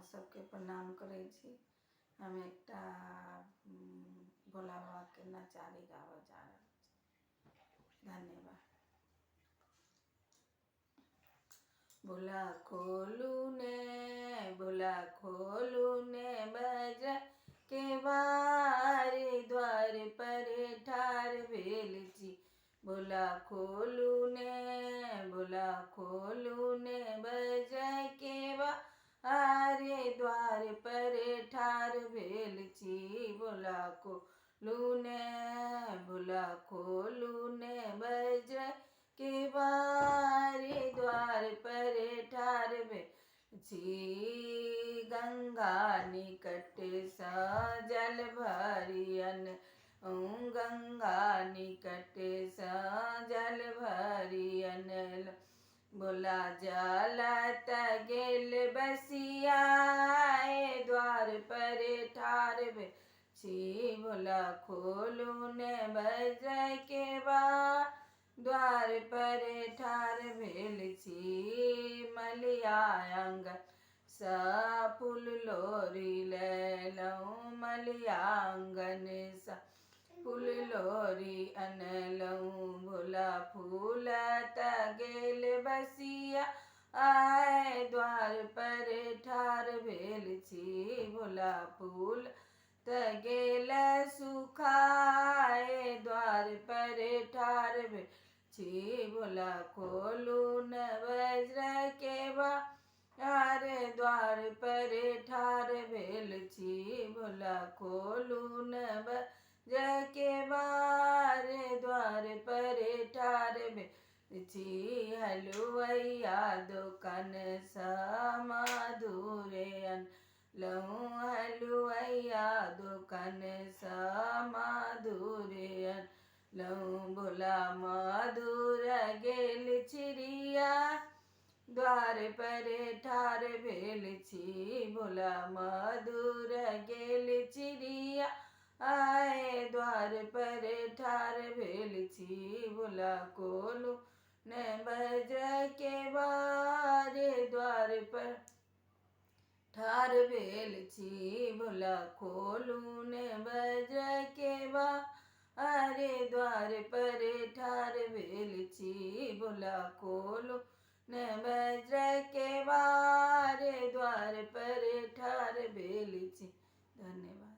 सबके प्रणाम करै छी। हम एकटा भोला बाबा के नचारी गाबऽ जा रहल छी। धन्यवाद। भोला खोलू ने बजरंग के बारी, द्वार पर ठाढ़ भेल छी। भोला खोलू ने बजरंग के बारी, द्वार पर ठाढ़ भेल छी। भोला खोलू ने बजरंग के बारी, द्वार पर ठाढ़ भेल छी। गंगा निकट सा जल भरियन, गंगा निकट सा जल भरियन। भोला जलत गेल बसिया, द्वार पर ठाढ़ भेल छी। भोला खोलू ने बजरंग के बारी, द्वार पर ठाढ़ भेल छी। मलिया आंगन सा फूल लोढ़ी लेलहुँ, मलिया आंगन सा फूल लोढ़ी अनलहुँ। भोला फूलत गेल बसिया, द्वार पर ठाढ़ भेल छी। भोला फूल गेल सुखाए, द्वार पर ठाढ़ भेल छी। भोला खोलू ने बजरंग के बारी, द्वार पर ठाढ़ भेल छी। भोला खोलू ने बजरंग के बारी, द्वार पर ठाढ़ भेल छी। हलुआइया दोकान सा मधुरे अनलहुँ, हलुआइया दोकान सा मधुरे अनलहुँ। भोला मधुर गेल चिड़िया, द्वार पर ठाढ़ भेल छी। भोला मधुर गेल चिड़िया, द्वार पर ठाढ़ भेल छी। भोला खोलू ने बजरंग के बारी, द्वार पर ठाढ़ भेल छी। भोला खोलू ने बजरंग के बारी, द्वार पर ठाढ़ भेल छी। भोला खोलू ने बजरंग के बारी, द्वार पर ठाढ़ भेल छी। धन्यवाद।